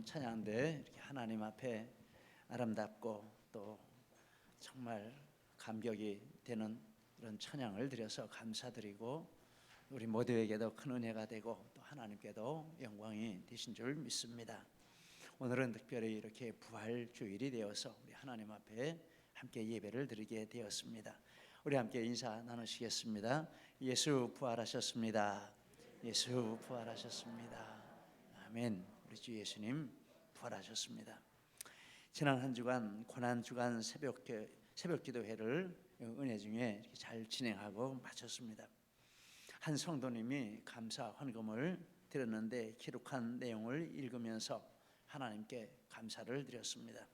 찬양대 이렇게 하나님 앞에 아름답고 또 정말 감격이 되는 이런 찬양을 드려서 감사드리고 우리 모두에게도 큰 은혜가 되고 또 하나님께도 영광이 되신 줄 믿습니다. 오늘은 특별히 이렇게 부활주일이 되어서 우리 하나님 앞에 함께 예배를 드리게 되었습니다. 우리 함께 인사 나누시겠습니다. 예수 부활하셨습니다. 예수 부활하셨습니다. 아멘. 우리 주 예수님 부활하셨습니다. 지난 한 주간 고난주간 새벽기도회를 은혜 중에 이렇게 잘 진행하고 마쳤습니다. 한 성도님이 감사 헌금을 드렸는데 기록한 내용을 읽으면서 하나님께 감사를 드렸습니다.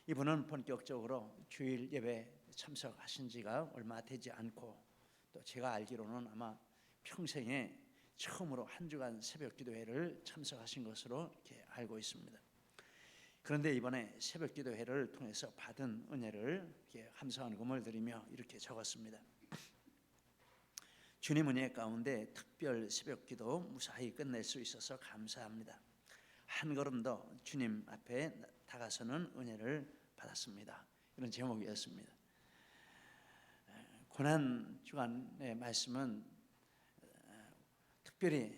이분은 본격적으로 주일 예배 참석하신 지가 얼마 되지 않고 또 제가 알기로는 아마 평생에 처음으로 한 주간 새벽기도회를 참석하신 것으로 이렇게 알고 있습니다. 그런데 이번에 새벽기도회를 통해서 받은 은혜를 이렇게 감사헌금을 드리며 이렇게 적었습니다. 주님 은혜 가운데 특별 새벽기도 무사히 끝낼 수 있어서 감사합니다. 한 걸음 더 주님 앞에 다가서는 은혜를 받았습니다. 이런 제목이었습니다. 고난주간의 말씀은 특별히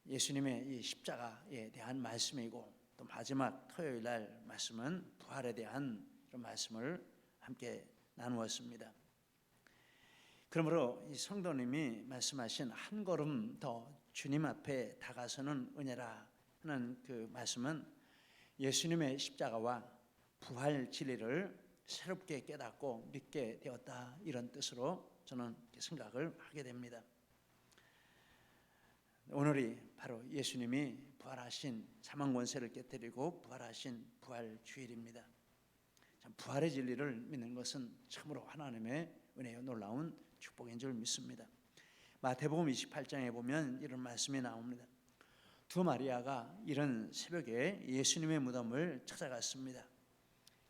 예수님의 이 십자가에 대한 말씀이고 또 마지막 토요일 날 말씀은 부활에 대한 이런 말씀을 함께 나누었습니다. 그러므로 이 성도님이 말씀하신 한 걸음 더 주님 앞에 다가서는 은혜라 하는 그 말씀은 예수님의 십자가와 부활 진리를 새롭게 깨닫고 믿게 되었다, 이런 뜻으로 저는 생각을 하게 됩니다. 오늘이 바로 예수님이 부활하신 사망 권세를 깨뜨리고 부활하신 부활 주일입니다. 부활의 진리를 믿는 것은 참으로 하나님의 은혜요 놀라운 축복인 줄 믿습니다. 마태복음 28장에 보면 이런 말씀이 나옵니다. 두 마리아가 이른 새벽에 예수님의 무덤을 찾아갔습니다.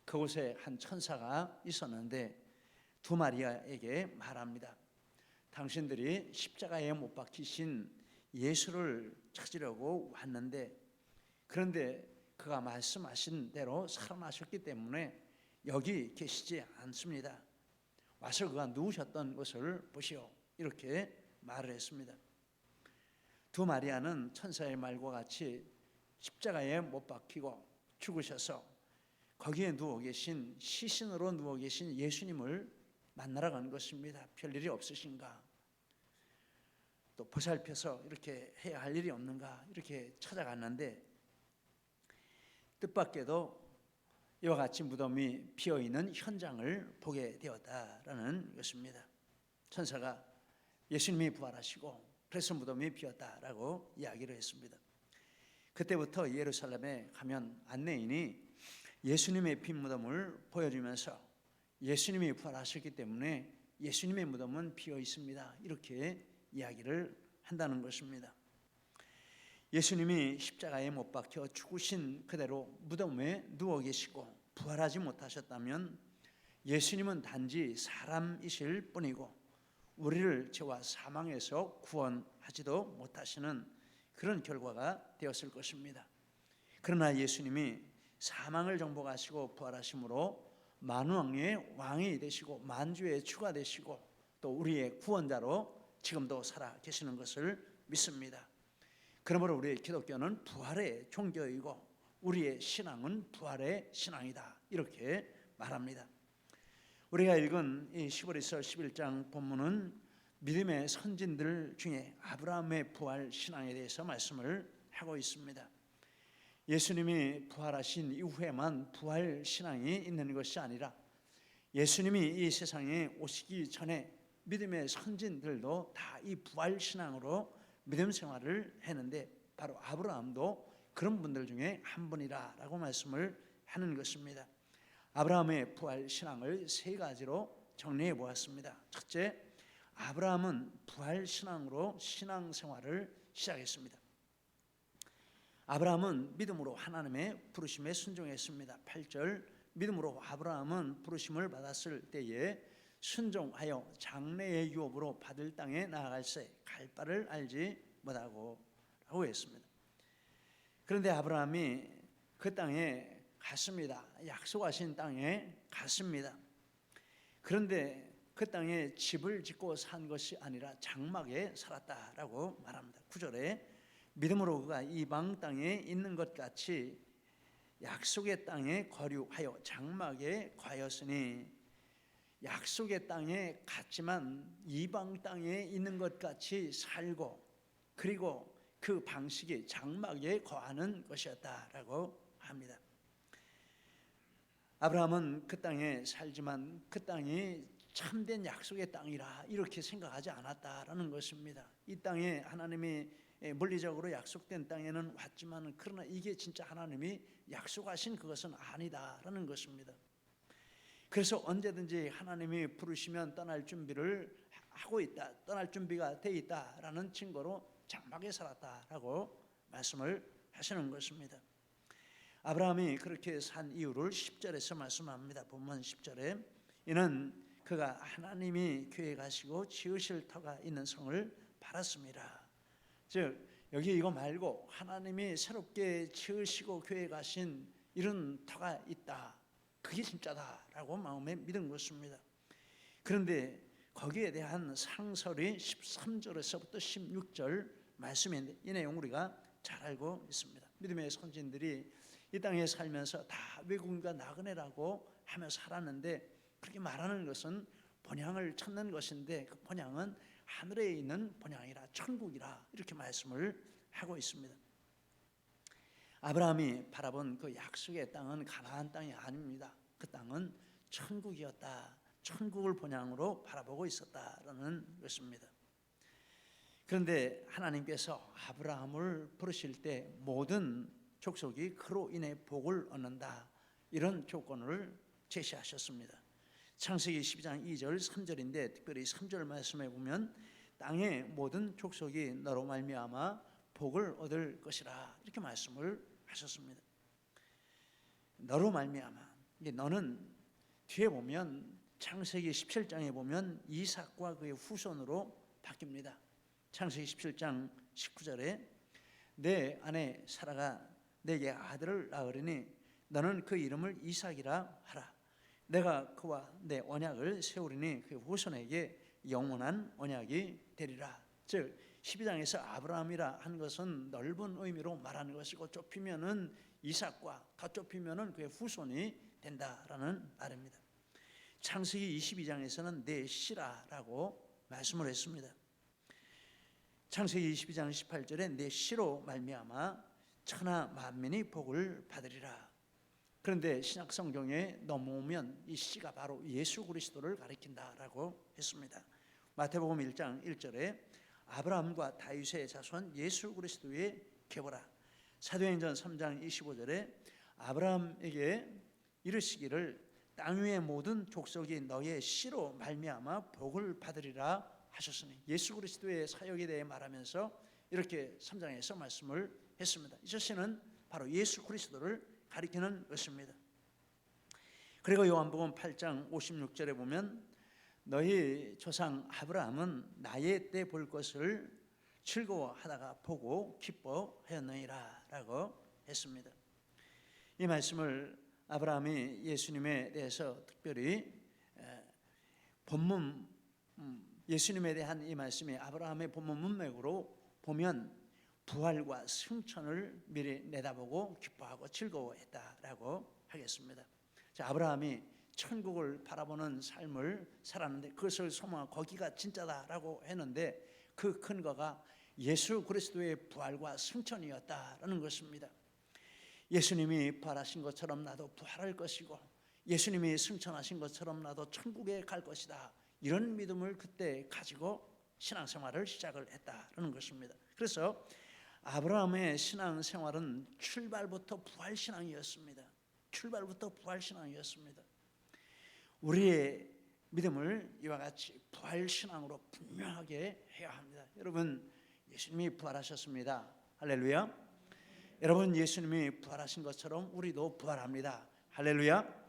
그곳에 한 천사가 있었는데 두 마리아에게 말합니다. 당신들이 십자가에 못 박히신 예수를 찾으려고 왔는데, 그런데 그가 말씀하신 대로 살아나셨기 때문에 여기 계시지 않습니다. 와서 그가 누우셨던 것을 보시오, 이렇게 말을 했습니다. 두 마리아는 천사의 말과 같이 십자가에 못 박히고 죽으셔서 거기에 누워 계신, 시신으로 누워 계신 예수님을 만나러 간 것입니다. 별일이 없으신가? 또 보살펴서 이렇게 해야 할 일이 없는가? 이렇게 찾아갔는데 뜻밖에도 이와 같이 무덤이 비어있는 현장을 보게 되었다라는 것입니다. 천사가 예수님이 부활하시고 그래서 무덤이 비었다라고 이야기를 했습니다. 그때부터 예루살렘에 가면 안내인이 예수님의 빈 무덤을 보여주면서 예수님이 부활하셨기 때문에 예수님의 무덤은 비어 있습니다, 이렇게 이야기를 한다는 것입니다. 예수님이 십자가에 못 박혀 죽으신 그대로 무덤에 누워 계시고 부활하지 못하셨다면 예수님은 단지 사람이실 뿐이고 우리를 죄와 사망에서 구원하지도 못하시는 그런 결과가 되었을 것입니다. 그러나 예수님이 사망을 정복하시고 부활하심으로 만왕의 왕이 되시고 만주의 주가 되시고 또 우리의 구원자로 지금도 살아 계시는 것을 믿습니다. 그러므로 우리의 기독교는 부활의 종교이고 우리의 신앙은 부활의 신앙이다, 이렇게 말합니다. 우리가 읽은 이 히브리서 11장 본문은 믿음의 선진들 중에 아브라함의 부활 신앙에 대해서 말씀을 하고 있습니다. 예수님이 부활하신 이후에만 부활 신앙이 있는 것이 아니라 예수님이 이 세상에 오시기 전에 믿음의 선진들도 다 이 부활 신앙으로 믿음 생활을 했는데 바로 아브라함도 그런 분들 중에 한 분이라고 말씀을 하는 것입니다. 아브라함의 부활 신앙을 세 가지로 정리해 보았습니다. 첫째, 아브라함은 부활 신앙으로 신앙 생활을 시작했습니다. 아브라함은 믿음으로 하나님의 부르심에 순종했습니다. 8절, 믿음으로 아브라함은 부르심을 받았을 때에 순종하여 장래의 유업으로 받을 땅에 나아갈새 갈 바를 알지 못하고 라고 했습니다. 그런데 아브라함이 그 땅에 갔습니다. 약속하신 땅에 갔습니다. 그런데 그 땅에 집을 짓고 산 것이 아니라 장막에 살았다라고 말합니다. 9절에 믿음으로 그가 이방 땅에 있는 것 같이 약속의 땅에 거류하여 장막에 거하였으니, 약속의 땅에 갔지만 이방 땅에 있는 것 같이 살고, 그리고 그 방식이 장막에 거하는 것이었다라고 합니다. 아브라함은 그 땅에 살지만 그 땅이 참된 약속의 땅이라 이렇게 생각하지 않았다라는 것입니다. 이 땅에 하나님이 물리적으로 약속된 땅에는 왔지만, 그러나 이게 진짜 하나님이 약속하신 그것은 아니다라는 것입니다. 그래서 언제든지 하나님이 부르시면 떠날 준비를 하고 있다, 떠날 준비가 돼 있다라는 증거로 장막에 살았다라고 말씀을 하시는 것입니다. 아브라함이 그렇게 산 이유를 10절에서 말씀합니다. 본문 10절에 이는 그가 하나님이 계획하시고 지으실 터가 있는 성을 바랐습니다. 즉 여기 이거 말고 하나님이 새롭게 지으시고 계획하신 이런 터가 있다, 그게 진짜다라고 마음에 믿은 것입니다. 그런데 거기에 대한 상설이 13절에서부터 16절 말씀인데, 이 내용 우리가 잘 알고 있습니다. 믿음의 선진들이 이 땅에 살면서 다 외국인과 나그네라고 하며 살았는데, 그렇게 말하는 것은 본향을 찾는 것인데, 그 본향은 하늘에 있는 본향이라, 천국이라 이렇게 말씀을 하고 있습니다. 아브라함이 바라본 그 약속의 땅은 가나안 땅이 아닙니다. 그 땅은 천국이었다, 천국을 본향으로 바라보고 있었다라는 것입니다. 그런데 하나님께서 아브라함을 부르실 때 모든 족속이 그로 인해 복을 얻는다, 이런 조건을 제시하셨습니다. 창세기 12장 2절 3절인데 특별히 3절 말씀에 보면 땅의 모든 족속이 너로 말미암아 복을 얻을 것이라 이렇게 말씀을 하셨습니다. 너로 말미암아, 너는 뒤에 보면 창세기 17장에 보면 이삭과 그의 후손으로 바뀝니다. 창세기 17장 19절에 내 아내 사라가 내게 아들을 낳으리니 너는 그 이름을 이삭이라 하라. 내가 그와 내 언약을 세우리니 그 후손에게 영원한 언약이 되리라. 즉 12장에서 아브라함이라 한 것은 넓은 의미로 말하는 것이고, 좁히면은 이삭과, 더 좁히면은 그의 후손이 된다라는 말입니다. 창세기 22장에서는 내 씨라라고 말씀을 했습니다. 창세기 22장 18절에 내 씨로 말미암아 천하 만민이 복을 받으리라. 그런데 신약 성경에 넘어오면 이 씨가 바로 예수 그리스도를 가리킨다라고 했습니다. 마태복음 1장 1절에 아브라함과 다윗의 자손 예수 그리스도의 계보라. 사도행전 3장 25절에 아브라함에게 이르시기를 땅 위의 모든 족속이 너의 씨로 말미암아 복을 받으리라 하셨으니, 예수 그리스도의 사역에 대해 말하면서 이렇게 3장에서 말씀을 했습니다. 이 씨는 바로 예수 그리스도를 가리키는 것입니다. 그리고 요한복음 8장 56절에 보면 너희 조상 아브라함은 나의 때 볼 것을 즐거워하다가 보고 기뻐하였느니라 라고 했습니다. 이 말씀을 아브라함이 예수님에 대해서 특별히 본문, 예수님에 대한 이 말씀이 아브라함의 본문 문맥으로 보면 부활과 승천을 미리 내다보고 기뻐하고 즐거워했다라고 하겠습니다. 자, 아브라함이 천국을 바라보는 삶을 살았는데 그것을 소망하고 거기가 진짜다라고 했는데 그 근거가 예수 그리스도의 부활과 승천이었다라는 것입니다. 예수님이 부활하신 것처럼 나도 부활할 것이고, 예수님이 승천하신 것처럼 나도 천국에 갈 것이다, 이런 믿음을 그때 가지고 신앙생활을 시작을 했다라는 것입니다. 그래서 아브라함의 신앙생활은 출발부터 부활신앙이었습니다. 출발부터 부활신앙이었습니다. 우리의 믿음을 이와 같이 부활신앙으로 분명하게 해야 합니다. 여러분, 예수님이 부활하셨습니다. 할렐루야. 여러분, 예수님이 부활하신 것처럼 우리도 부활합니다. 할렐루야.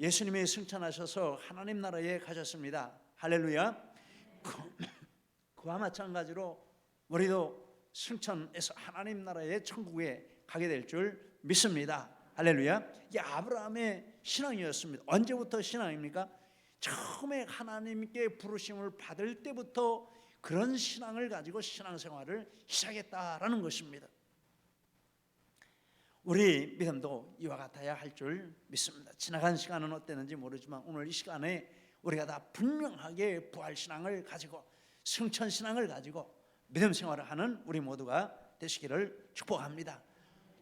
예수님이 승천하셔서 하나님 나라에 가셨습니다. 할렐루야. 그와 마찬가지로 우리도 승천해서 하나님 나라의 천국에 가게 될 줄 믿습니다. 할렐루야. 이게 아브라함의 신앙이었습니다. 언제부터 신앙입니까? 처음에 하나님께 부르심을 받을 때부터 그런 신앙을 가지고 신앙생활을 시작했다라는 것입니다. 우리 믿음도 이와 같아야 할 줄 믿습니다. 지나간 시간은 어땠는지 모르지만 오늘 이 시간에 우리가 다 분명하게 부활신앙을 가지고 승천신앙을 가지고 믿음 생활을 하는 우리 모두가 되시기를 축복합니다.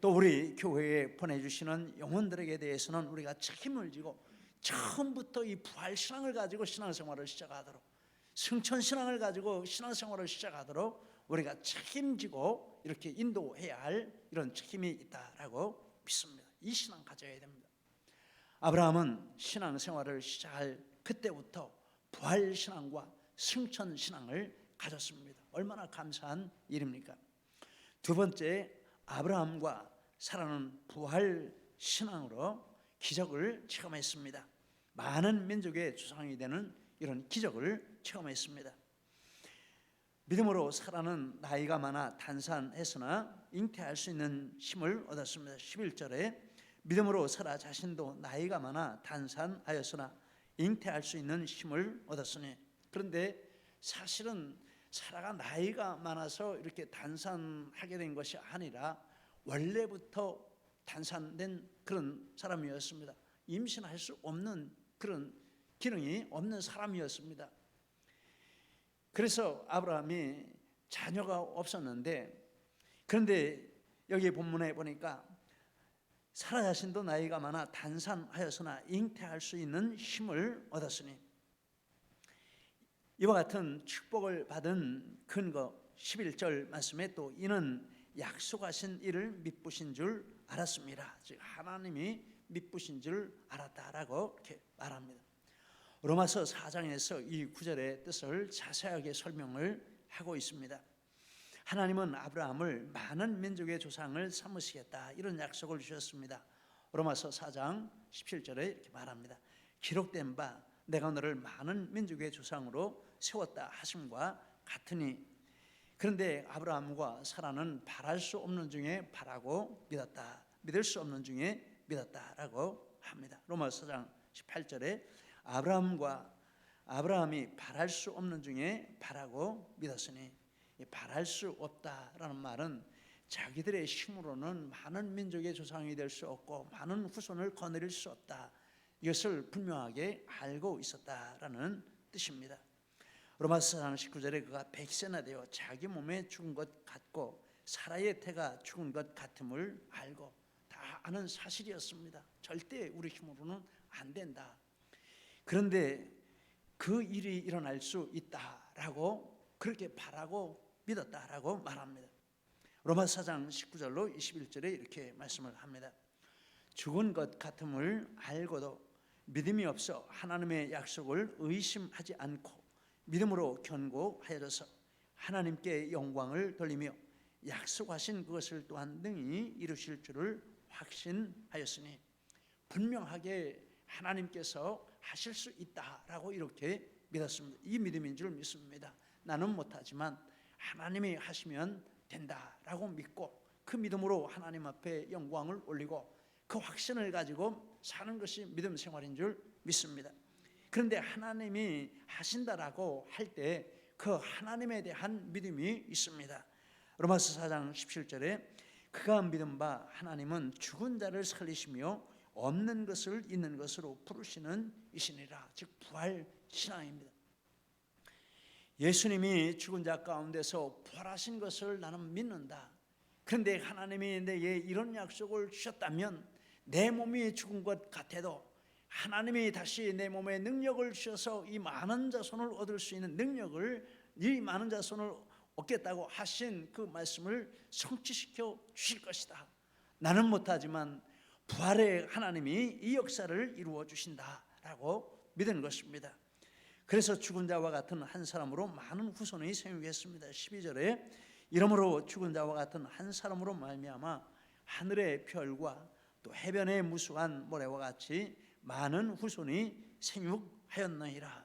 또 우리 교회에 보내주시는 영혼들에게 대해서는 우리가 책임을 지고 처음부터 이 부활신앙을 가지고 신앙생활을 시작하도록, 승천신앙을 가지고 신앙생활을 시작하도록 우리가 책임지고 이렇게 인도해야 할 이런 책임이 있다라고 믿습니다. 이 신앙 가져야 됩니다. 아브라함은 신앙생활을 시작할 그때부터 부활신앙과 승천신앙을 가졌습니다. 얼마나 감사한 일입니까? 두 번째, 아브라함과 사라는 부활신앙으로 기적을 체험했습니다. 많은 민족의 조상이 되는 이런 기적을 체험했습니다. 믿음으로 사라는 나이가 많아 단산했으나 잉태할 수 있는 힘을 얻었습니다. 11절에 믿음으로 사라 자신도 나이가 많아 단산하였으나 잉태할 수 있는 힘을 얻었으니. 그런데 사실은 사라가 나이가 많아서 이렇게 단산하게 된 것이 아니라 원래부터 단산된 그런 사람이었습니다. 임신할 수 없는 그런 기능이 없는 사람이었습니다. 그래서 아브라함이 자녀가 없었는데, 그런데 여기 본문에 보니까 사라 자신도 나이가 많아 단산하였으나 잉태할 수 있는 힘을 얻었으니, 이와 같은 축복을 받은 근거 11절 말씀에 또 이는 약속하신 이를 믿으신 줄 알았습니다. 즉 하나님이 믿으신 줄 알았다라고 이렇게 말합니다. 로마서 4장에서 이 구절의 뜻을 자세하게 설명을 하고 있습니다. 하나님은 아브라함을 많은 민족의 조상을 삼으시겠다 이런 약속을 주셨습니다. 로마서 4장 17절에 이렇게 말합니다. 기록된 바 내가 너를 많은 민족의 조상으로 세웠다 하심과 같으니. 그런데 아브라함과 사라는 바랄 수 없는 중에 바라고 믿었다, 믿을 수 없는 중에 믿었다라고 합니다. 로마서 4장 18절에 아브라함이 바랄 수 없는 중에 바라고 믿었으니, 바랄 수 없다라는 말은 자기들의 힘으로는 많은 민족의 조상이 될 수 없고 많은 후손을 거느릴 수 없다, 이것을 분명하게 알고 있었다라는 뜻입니다. 로마서 4장 19절에 그가 100세나 되어 자기 몸에 죽은 것 같고 사라의 태가 죽은 것 같음을 알고, 다 아는 사실이었습니다. 절대 우리 힘으로는 안 된다. 그런데 그 일이 일어날 수 있다라고 그렇게 바라고 믿었다라고 말합니다. 로마서 4장 19절로 21절에 이렇게 말씀을 합니다. 죽은 것 같음을 알고도 믿음이 없어 하나님의 약속을 의심하지 않고 믿음으로 견고하여져서 하나님께 영광을 돌리며 약속하신 그것을 또한 능히 이루실 줄을 확신하였으니. 분명하게 하나님께서 하실 수 있다라고 이렇게 믿었습니다. 이 믿음인 줄 믿습니다. 나는 못하지만 하나님이 하시면 된다라고 믿고 그 믿음으로 하나님 앞에 영광을 올리고 그 확신을 가지고 사는 것이 믿음 생활인 줄 믿습니다. 그런데 하나님이 하신다라고 할 때 그 하나님에 대한 믿음이 있습니다. 로마서 4장 17절에 그가 믿은 바 하나님은 죽은 자를 살리시며 없는 것을 있는 것으로 부르시는 이시니라. 즉 부활 신앙입니다. 예수님이 죽은 자 가운데서 부활하신 것을 나는 믿는다. 그런데 하나님이 내게 이런 약속을 주셨다면 내 몸이 죽은 것 같아도 하나님이 다시 내 몸에 능력을 주셔서 이 많은 자손을 얻을 수 있는 능력을, 이 많은 자손을 얻겠다고 하신 그 말씀을 성취시켜 주실 것이다. 나는 못하지만 부활의 하나님이 이 역사를 이루어 주신다라고 믿은 것입니다. 그래서 죽은 자와 같은 한 사람으로 많은 후손이 생육했습니다. 12절에 이러므로 죽은 자와 같은 한 사람으로 말미암아 하늘의 별과 또 해변의 무수한 모래와 같이 많은 후손이 생육하였느니라.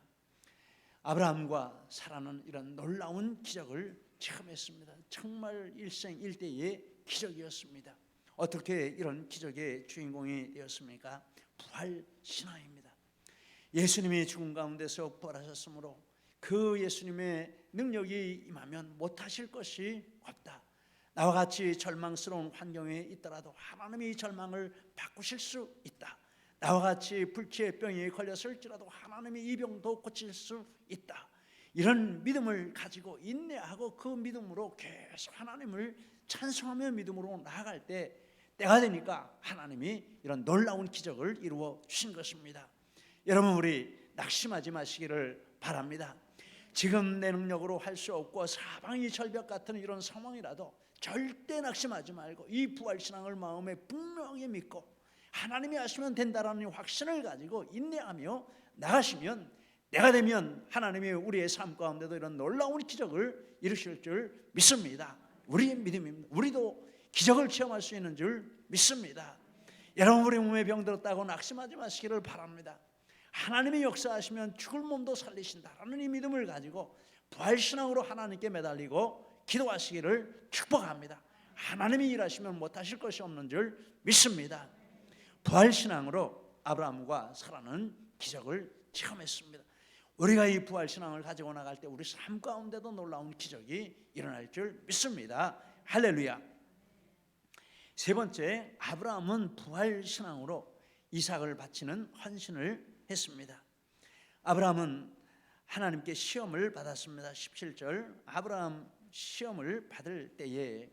아브라함과 사라는 이런 놀라운 기적을 체험했습니다. 정말 일생일대의 기적이었습니다. 어떻게 이런 기적의 주인공이 되었습니까? 부활 신앙입니다. 예수님이 죽음 가운데서 부활하셨으므로 그 예수님의 능력이 임하면 못하실 것이 없다. 나와 같이 절망스러운 환경에 있더라도 하나님이 절망을 바꾸실 수 있다. 나와 같이 불치의 병이 걸렸을지라도 하나님이 이 병도 고칠 수 있다. 이런 믿음을 가지고 인내하고 그 믿음으로 계속 하나님을 찬송하며 믿음으로 나아갈 때 때가 되니까 하나님이 이런 놀라운 기적을 이루어 주신 것입니다. 여러분, 우리 낙심하지 마시기를 바랍니다. 지금 내 능력으로 할 수 없고 사방이 절벽 같은 이런 상황이라도 절대 낙심하지 말고 이 부활신앙을 마음에 분명히 믿고 하나님이 하시면 된다라는 확신을 가지고 인내하며 나가시면 때가 되면 하나님이 우리의 삶 가운데도 이런 놀라운 기적을 이루실 줄 믿습니다. 우리의 믿음입니다. 우리도 기적을 체험할 수 있는 줄 믿습니다. 여러분, 우리 몸에 병들었다고 낙심하지 마시기를 바랍니다. 하나님이 역사하시면 죽을 몸도 살리신다라는 이 믿음을 가지고 부활신앙으로 하나님께 매달리고 기도하시기를 축복합니다. 하나님이 일하시면 못하실 것이 없는 줄 믿습니다. 부활신앙으로 아브라함과 사라는 기적을 체험했습니다. 우리가 이 부활신앙을 가지고 나갈 때 우리 삶 가운데도 놀라운 기적이 일어날 줄 믿습니다. 할렐루야. 세 번째, 아브라함은 부활신앙으로 이삭을 바치는 헌신을 했습니다. 아브라함은 하나님께 시험을 받았습니다. 17절, 아브라함 시험을 받을 때에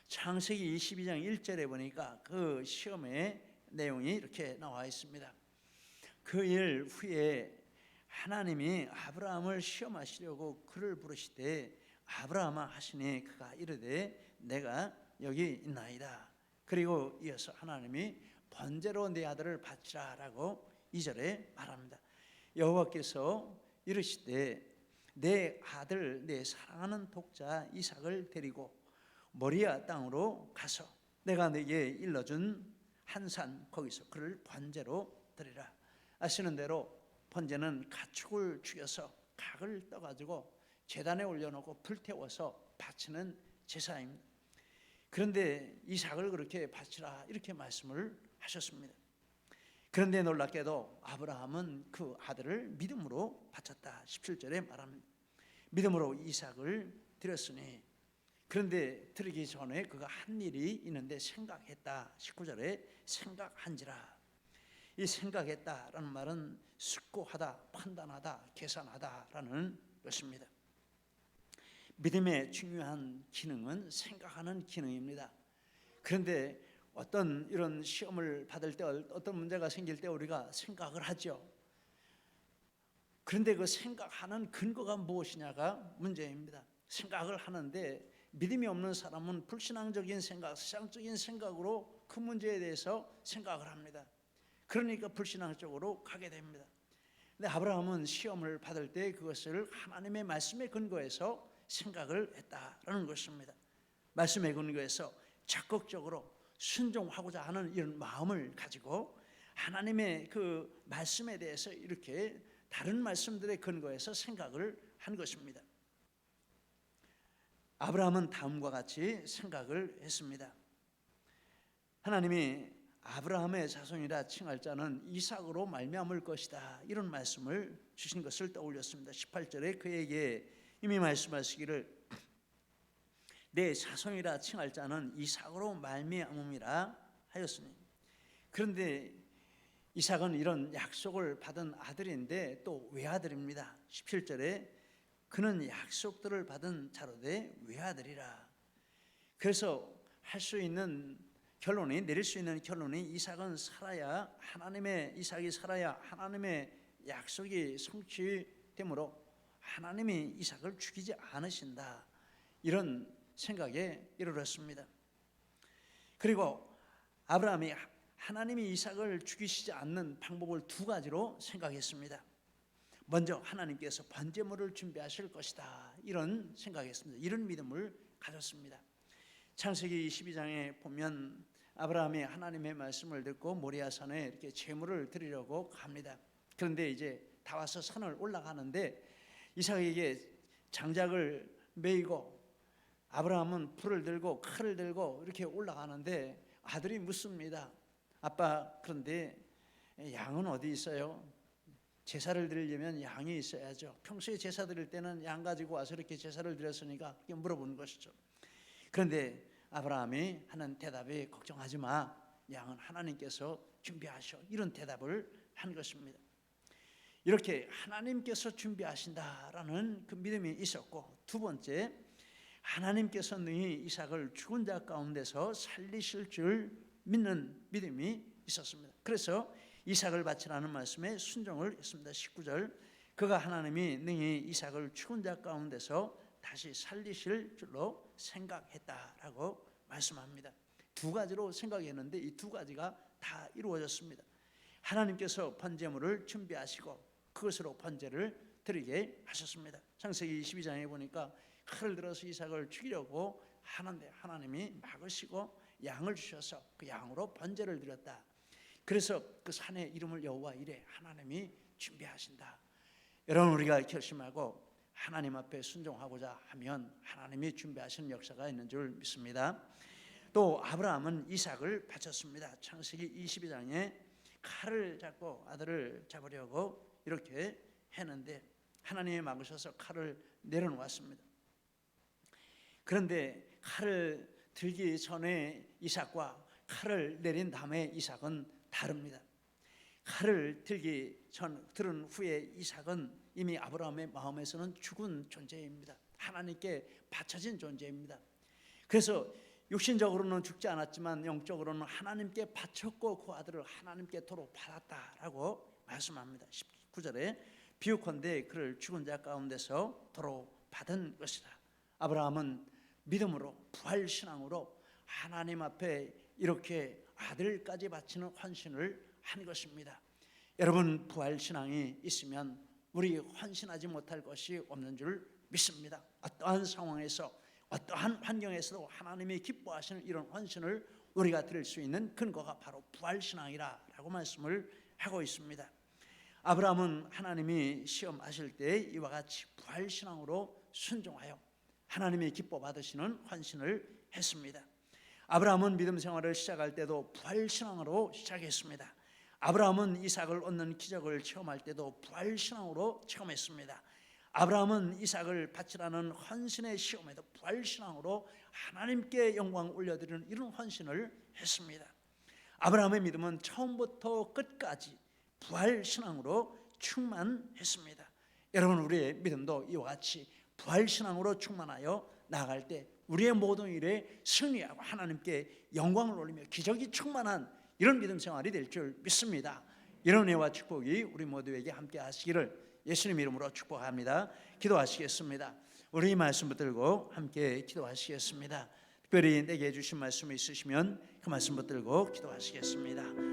창세기 22장 1절에 보니까 그 시험의 내용이 이렇게 나와 있습니다. 그 일 후에 하나님이 아브라함을 시험하시려고 그를 부르시되 아브라함아 하시니 그가 이르되 내가 여기 있나이다. 그리고 이어서 하나님이 번제로 내 아들을 바치라 라고 2절에 말합니다. 여호와께서 이르시되 내 아들 내 사랑하는 독자 이삭을 데리고 모리아 땅으로 가서 내가 네게 일러준 한 산 거기서 그를 번제로 드리라. 아시는 대로 번제는 가축을 죽여서 각을 떠가지고 제단에 올려놓고 불태워서 바치는 제사입니다. 그런데 이삭을 그렇게 바치라 이렇게 말씀을 하셨습니다. 그런데 놀랍게도 아브라함은 그 아들을 믿음으로 바쳤다. 17절에 말합니다. 믿음으로 이삭을 드렸으니 그런데 드리기 전에 그가 한 일이 있는데 생각했다. 19절에 생각한지라. 이 생각했다라는 말은 숙고하다, 판단하다, 계산하다라는 것입니다. 믿음의 중요한 기능은 생각하는 기능입니다. 그런데 어떤 이런 시험을 받을 때 어떤 문제가 생길 때 우리가 생각을 하죠. 그런데 그 생각하는 근거가 무엇이냐가 문제입니다. 생각을 하는데 믿음이 없는 사람은 불신앙적인 생각, 세상적인 생각으로 그 문제에 대해서 생각을 합니다. 그러니까 불신앙적으로 가게 됩니다. 근데 아브라함은 시험을 받을 때 그것을 하나님의 말씀에 근거해서 생각을 했다라는 것입니다. 말씀에 근거해서 적극적으로 순종하고자 하는 이런 마음을 가지고 하나님의 그 말씀에 대해서 이렇게 다른 말씀들의 근거해서 생각을 한 것입니다. 아브라함은 다음과 같이 생각을 했습니다. 하나님이 아브라함의 자손이라 칭할 자는 이삭으로 말미암을 것이다 이런 말씀을 주신 것을 떠올렸습니다. 18절에 그에게 이미 말씀하시기를 내 자손이라 칭할 자는 이삭으로 말미암음이라 하였으니. 그런데 이삭은 이런 약속을 받은 아들인데 또 외아들입니다. 17절에 그는 약속들을 받은 자로되 외아들이라. 그래서 할 수 있는 결론이 내릴 수 있는 결론이 이삭은 살아야 이삭이 살아야 하나님의 약속이 성취되므로 하나님이 이삭을 죽이지 않으신다 이런 생각에 이르렀습니다. 그리고 아브라함이 하나님이 이삭을 죽이시지 않는 방법을 두 가지로 생각했습니다. 먼저 하나님께서 번제물을 준비하실 것이다 이런 생각했습니다. 이런 믿음을 가졌습니다. 창세기 22장에 보면 아브라함이 하나님의 말씀을 듣고 모리아산에 이렇게 제물을 드리려고 갑니다. 그런데 이제 다 와서 산을 올라가는데 이삭에게 장작을 메이고 아브라함은 불을 들고 칼을 들고 이렇게 올라가는데 아들이 묻습니다. 아빠, 그런데 양은 어디 있어요? 제사를 드리려면 양이 있어야죠. 평소에 제사 드릴 때는 양 가지고 와서 이렇게 제사를 드렸으니까 이렇게 물어보는 것이죠. 그런데 아브라함이 하는 대답이 걱정하지 마. 양은 하나님께서 준비하셔. 이런 대답을 한 것입니다. 이렇게 하나님께서 준비하신다라는 그 믿음이 있었고, 두 번째, 하나님께서 능히 이삭을 죽은 자 가운데서 살리실 줄 믿는 믿음이 있었습니다. 그래서 이삭을 바치라는 말씀에 순종을 했습니다. 19절, 그가 하나님이 능히 이삭을 죽은 자 가운데서 다시 살리실 줄로 생각했다라고 말씀합니다. 두 가지로 생각했는데 이 두 가지가 다 이루어졌습니다. 하나님께서 번제물을 준비하시고 그것으로 번제를 드리게 하셨습니다. 창세기 22장에 보니까 칼을 들어서 이삭을 죽이려고 하는데 하나님이 막으시고 양을 주셔서 그 양으로 번제를 드렸다. 그래서 그 산의 이름을 여호와 이레, 하나님이 준비하신다. 여러분, 우리가 결심하고 하나님 앞에 순종하고자 하면 하나님이 준비하시는 역사가 있는 줄 믿습니다. 또 아브라함은 이삭을 바쳤습니다. 창세기 22장에 칼을 잡고 아들을 잡으려고 이렇게 했는데 하나님이 막으셔서 칼을 내려놓았습니다. 그런데 칼을 들기 전에 이삭과 칼을 내린 다음에 이삭은 다릅니다. 칼을 들은 후에 이삭은 이미 아브라함의 마음에서는 죽은 존재입니다. 하나님께 바쳐진 존재입니다. 그래서 육신적으로는 죽지 않았지만 영적으로는 하나님께 바쳤고 그 아들을 하나님께 도로 받았다라고 말씀합니다. 19절에 비유컨대 그를 죽은 자 가운데서 도로 받은 것이다. 아브라함은 믿음으로, 부활신앙으로 하나님 앞에 이렇게 아들까지 바치는 헌신을 한 것입니다. 여러분, 부활신앙이 있으면 우리 헌신하지 못할 것이 없는 줄 믿습니다. 어떠한 상황에서 어떠한 환경에서도 하나님이 기뻐하시는 이런 헌신을 우리가 드릴 수 있는 근거가 바로 부활신앙이라고 말씀을 하고 있습니다. 아브라함은 하나님이 시험하실 때 이와 같이 부활신앙으로 순종하여 하나님이 기뻐 받으시는 헌신을 했습니다. 아브라함은 믿음 생활을 시작할 때도 부활신앙으로 시작했습니다. 아브라함은 이삭을 얻는 기적을 체험할 때도 부활신앙으로 체험했습니다. 아브라함은 이삭을 바치라는 헌신의 시험에도 부활신앙으로 하나님께 영광 올려드리는 이런 헌신을 했습니다. 아브라함의 믿음은 처음부터 끝까지 부활신앙으로 충만했습니다. 여러분, 우리의 믿음도 이와 같이 부활신앙으로 충만하여 나아갈 때 우리의 모든 일에 승리하고 하나님께 영광을 올리며 기적이 충만한 이런 믿음 생활이 될 줄 믿습니다. 이런 은혜와 축복이 우리 모두에게 함께 하시기를 예수님 이름으로 축복합니다. 기도하시겠습니다. 우리 이 말씀 붙들고 함께 기도하시겠습니다. 특별히 내게 주신 말씀이 있으시면 그 말씀 붙들고 기도하시겠습니다.